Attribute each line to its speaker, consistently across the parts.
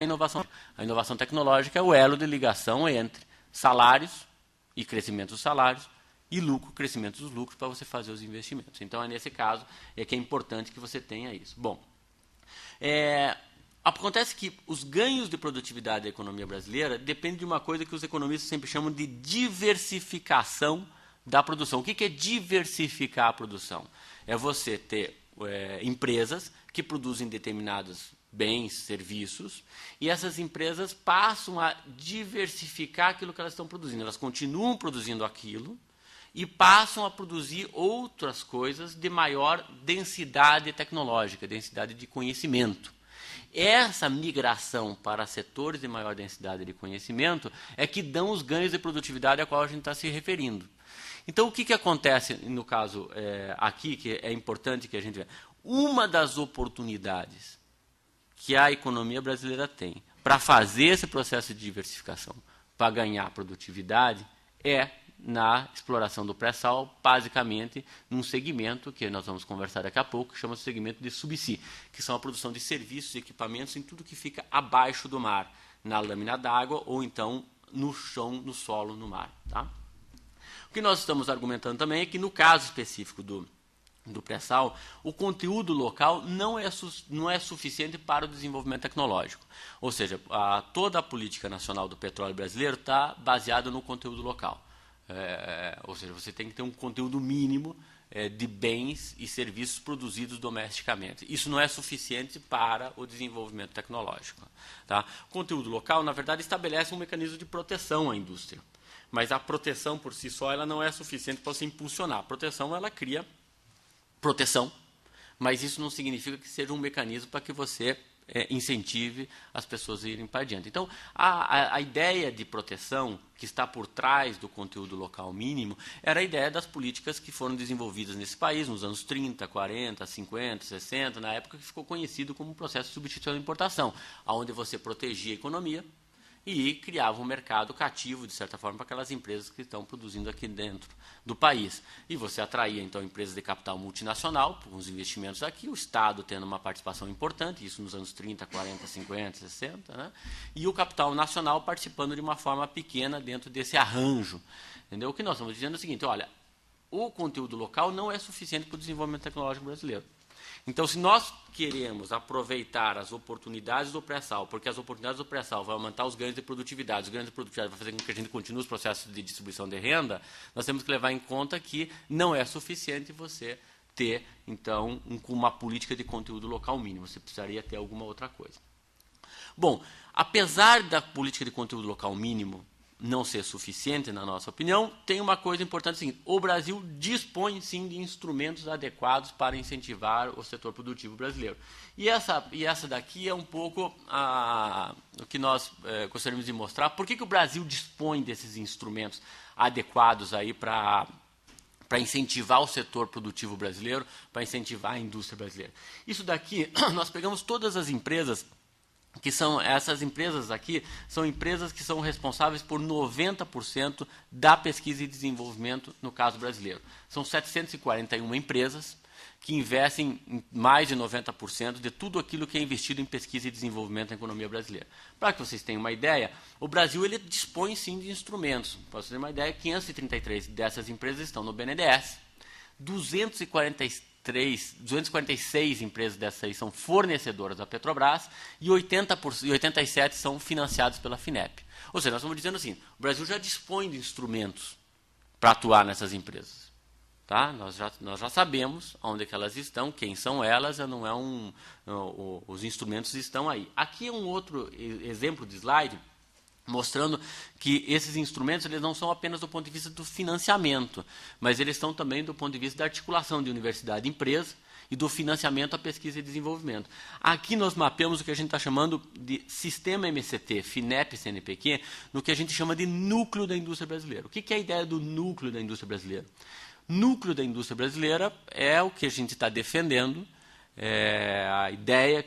Speaker 1: inovação. A inovação tecnológica é o elo de ligação entre salários e crescimento dos salários e lucro, crescimento dos lucros para você fazer os investimentos. Então, nesse caso, é que é importante que você tenha isso. Bom, acontece que os ganhos de produtividade da economia brasileira dependem de uma coisa que os economistas sempre chamam de diversificação da produção. O que é diversificar a produção? É você ter empresas que produzem determinados bens, serviços, e essas empresas passam a diversificar aquilo que elas estão produzindo. Elas continuam produzindo aquilo e passam a produzir outras coisas de maior densidade tecnológica, densidade de conhecimento. Essa migração para setores de maior densidade de conhecimento é que dão os ganhos de produtividade a qual a gente está se referindo. Então, o que acontece no caso aqui, que é importante que a gente veja? Uma das oportunidades que a economia brasileira tem para fazer esse processo de diversificação, para ganhar produtividade, é na exploração do pré-sal, basicamente num segmento que nós vamos conversar daqui a pouco, que chama-se segmento de subsea, que são a produção de serviços e equipamentos em tudo que fica abaixo do mar, na lâmina d'água ou então no chão, no solo, no mar. Tá? O que nós estamos argumentando também é que no caso específico do pré-sal, o conteúdo local não é suficiente para o desenvolvimento tecnológico. Ou seja, toda a política nacional do petróleo brasileiro está baseada no conteúdo local. Ou seja, você tem que ter um conteúdo mínimo de bens e serviços produzidos domesticamente. Isso não é suficiente para o desenvolvimento tecnológico. Tá? O conteúdo local, na verdade, estabelece um mecanismo de proteção à indústria. Mas a proteção por si só ela não é suficiente para você impulsionar. A proteção ela cria proteção, mas isso não significa que seja um mecanismo para que você incentive as pessoas a irem para adiante. Então, a ideia de proteção que está por trás do conteúdo local mínimo era a ideia das políticas que foram desenvolvidas nesse país nos anos 30, 40, 50, 60, na época que ficou conhecido como processo de substituição da importação, onde você protegia a economia e criava um mercado cativo, de certa forma, para aquelas empresas que estão produzindo aqui dentro do país. E você atraía, então, empresas de capital multinacional, com os investimentos aqui, o Estado tendo uma participação importante, isso nos anos 30, 40, 50, 60, né? E o capital nacional participando de uma forma pequena dentro desse arranjo. Entendeu? O que nós estamos dizendo é o seguinte, olha, o conteúdo local não é suficiente para o desenvolvimento tecnológico brasileiro. Então, se nós queremos aproveitar as oportunidades do pré-sal, porque as oportunidades do pré-sal vão aumentar os ganhos de produtividade, os ganhos de produtividade vão fazer com que a gente continue os processos de distribuição de renda, nós temos que levar em conta que não é suficiente você ter, então, uma política de conteúdo local mínimo. Você precisaria ter alguma outra coisa. Bom, apesar da política de conteúdo local mínimo não ser suficiente, na nossa opinião, tem uma coisa importante seguinte: o Brasil dispõe, sim, de instrumentos adequados para incentivar o setor produtivo brasileiro. E essa daqui é um pouco o que nós gostaríamos de mostrar. Por que o Brasil dispõe desses instrumentos adequados aí para incentivar o setor produtivo brasileiro, para incentivar a indústria brasileira? Isso daqui, nós pegamos todas as empresas que são essas empresas aqui, são empresas que são responsáveis por 90% da pesquisa e desenvolvimento no caso brasileiro. São 741 empresas que investem em mais de 90% de tudo aquilo que é investido em pesquisa e desenvolvimento na economia brasileira. Para que vocês tenham uma ideia, o Brasil ele dispõe sim de instrumentos. Para vocês terem uma ideia, 533 dessas empresas estão no BNDES, 246 empresas dessas aí são fornecedoras da Petrobras e 87 são financiadas pela FINEP. Ou seja, nós estamos dizendo assim, o Brasil já dispõe de instrumentos para atuar nessas empresas. Tá? Nós já sabemos onde que elas estão, quem são elas, não é os instrumentos estão aí. Aqui é um outro exemplo de slide mostrando que esses instrumentos eles não são apenas do ponto de vista do financiamento, mas eles estão também do ponto de vista da articulação de universidade e empresa e do financiamento à pesquisa e desenvolvimento. Aqui nós mapeamos o que a gente está chamando de Sistema MCT, FINEP, CNPq, no que a gente chama de núcleo da indústria brasileira. O que é a ideia do núcleo da indústria brasileira? Núcleo da indústria brasileira é o que a gente está defendendo, a ideia, a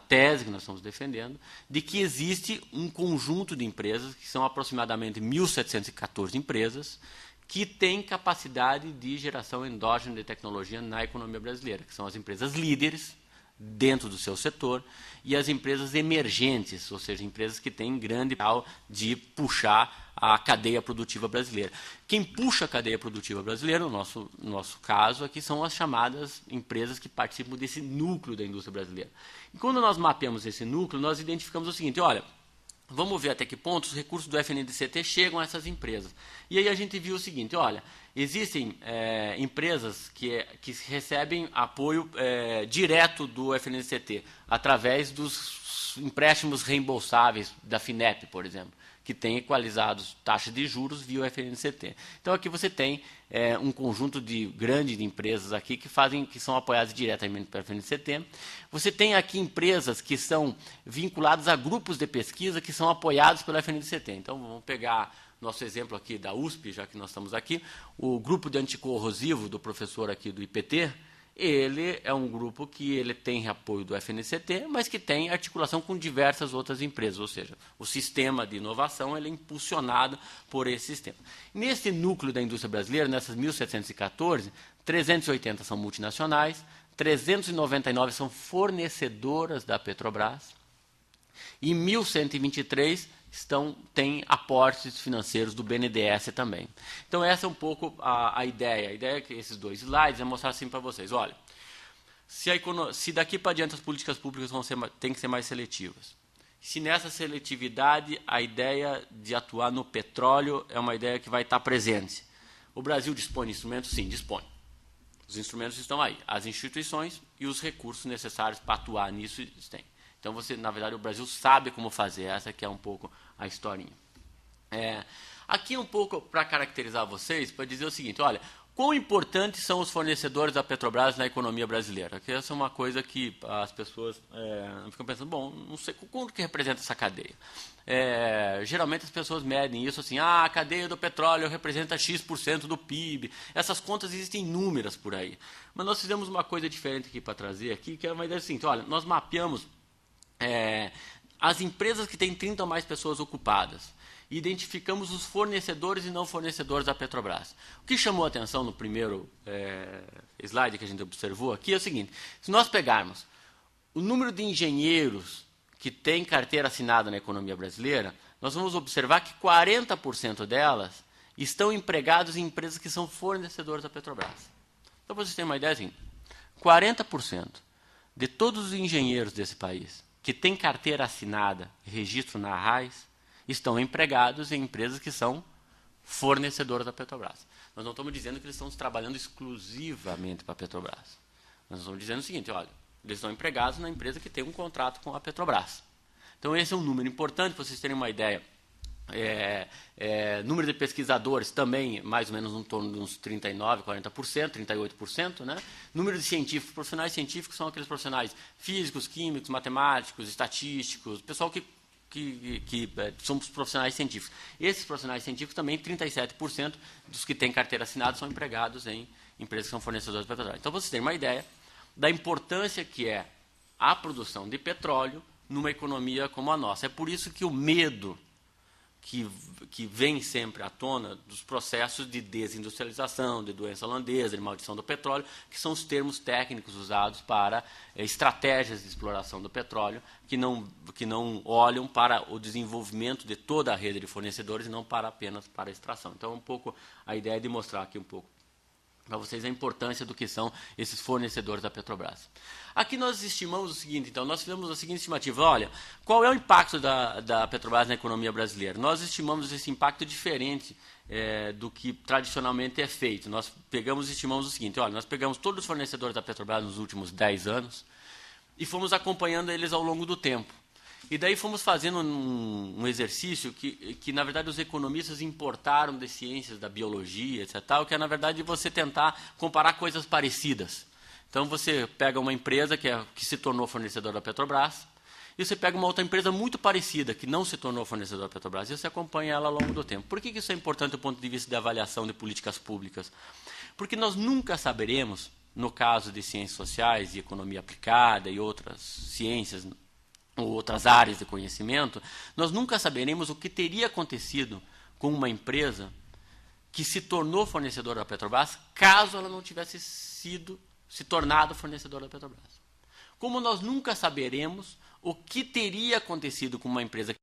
Speaker 1: tese que nós estamos defendendo, de que existe um conjunto de empresas, que são aproximadamente 1.714 empresas, que têm capacidade de geração endógena de tecnologia na economia brasileira, que são as empresas líderes dentro do seu setor, e as empresas emergentes, ou seja, empresas que têm grande potencial de puxar a cadeia produtiva brasileira. Quem puxa a cadeia produtiva brasileira, no nosso caso aqui, são as chamadas empresas que participam desse núcleo da indústria brasileira. E quando nós mapeamos esse núcleo, nós identificamos o seguinte: olha, vamos ver até que ponto os recursos do FNDCT chegam a essas empresas. E aí a gente viu o seguinte: olha, existem empresas que recebem apoio direto do FNDCT, através dos empréstimos reembolsáveis da FINEP, por exemplo, que tem equalizados taxas de juros via o FNDCT. Então aqui você tem um conjunto grande de empresas aqui que são apoiadas diretamente pelo FNDCT. Você tem aqui empresas que são vinculadas a grupos de pesquisa que são apoiados pelo FNDCT. Então vamos pegar nosso exemplo aqui da USP, já que nós estamos aqui, o grupo de anticorrosivo do professor aqui do IPT. Ele é um grupo que ele tem apoio do FNCT, mas que tem articulação com diversas outras empresas, ou seja, o sistema de inovação ele é impulsionado por esse sistema. Nesse núcleo da indústria brasileira, nessas 1.714, 380 são multinacionais, 399 são fornecedoras da Petrobras e 1.123 têm aportes financeiros do BNDES também. Então essa é um pouco a ideia. A ideia é que esses dois slides é mostrar assim para vocês. Olha, se daqui para diante as políticas públicas têm que ser mais seletivas. Se nessa seletividade a ideia de atuar no petróleo é uma ideia que vai estar presente. O Brasil dispõe de instrumentos? Sim, dispõe. Os instrumentos estão aí. As instituições e os recursos necessários para atuar nisso têm. Então, na verdade, o Brasil sabe como fazer. Essa que é um pouco a historinha. Aqui um pouco para caracterizar vocês, para dizer o seguinte: olha, quão importantes são os fornecedores da Petrobras na economia brasileira? Que essa é uma coisa que as pessoas ficam pensando, bom, não sei quanto que representa essa cadeia. Geralmente as pessoas medem isso assim: a cadeia do petróleo representa X% do PIB. Essas contas existem inúmeras por aí. Mas nós fizemos uma coisa diferente aqui para trazer aqui, que é uma ideia seguinte: olha, nós mapeamos as empresas que têm 30 ou mais pessoas ocupadas. Identificamos os fornecedores e não fornecedores da Petrobras. O que chamou a atenção no primeiro slide que a gente observou aqui é o seguinte: se nós pegarmos o número de engenheiros que tem carteira assinada na economia brasileira, nós vamos observar que 40% delas estão empregados em empresas que são fornecedores da Petrobras. Então, para vocês terem uma ideia, assim, 40% de todos os engenheiros desse país que têm carteira assinada, registro na RAIS, estão empregados em empresas que são fornecedoras da Petrobras. Nós não estamos dizendo que eles estão trabalhando exclusivamente para a Petrobras. Nós estamos dizendo o seguinte: olha, eles estão empregados na empresa que tem um contrato com a Petrobras. Então esse é um número importante para vocês terem uma ideia. Número de pesquisadores também, mais ou menos em torno de uns 39%, 40%, 38%. Né? Número de científicos, profissionais científicos são aqueles profissionais físicos, químicos, matemáticos, estatísticos, pessoal que são os profissionais científicos. Esses profissionais científicos também, 37% dos que têm carteira assinada são empregados em empresas que são fornecedoras de petróleo. Então, vocês têm uma ideia da importância que é a produção de petróleo numa economia como a nossa. É por isso que o medo que vem sempre à tona dos processos de desindustrialização, de doença holandesa, de maldição do petróleo, que são os termos técnicos usados para estratégias de exploração do petróleo, que não olham para o desenvolvimento de toda a rede de fornecedores e não apenas para a extração. Então, um pouco a ideia é de mostrar aqui um pouco para vocês a importância do que são esses fornecedores da Petrobras. Aqui nós estimamos o seguinte, então, nós fizemos a seguinte estimativa: olha, qual é o impacto da Petrobras na economia brasileira? Nós estimamos esse impacto diferente do que tradicionalmente é feito. Nós estimamos o seguinte: olha, nós pegamos todos os fornecedores da Petrobras nos últimos 10 anos e fomos acompanhando eles ao longo do tempo. E daí fomos fazendo um exercício que, na verdade, os economistas importaram de ciências da biologia, etc., que é, na verdade, você tentar comparar coisas parecidas. Então, você pega uma empresa que se tornou fornecedora da Petrobras, e você pega uma outra empresa muito parecida, que não se tornou fornecedora da Petrobras, e você acompanha ela ao longo do tempo. Por que isso é importante do ponto de vista da avaliação de políticas públicas? Porque nós nunca saberemos, no caso de ciências sociais e economia aplicada e outras ciências ou outras áreas de conhecimento, nós nunca saberemos o que teria acontecido com uma empresa que se tornou fornecedora da Petrobras caso ela não tivesse se tornado fornecedora da Petrobras. como nós nunca saberemos o que teria acontecido com uma empresa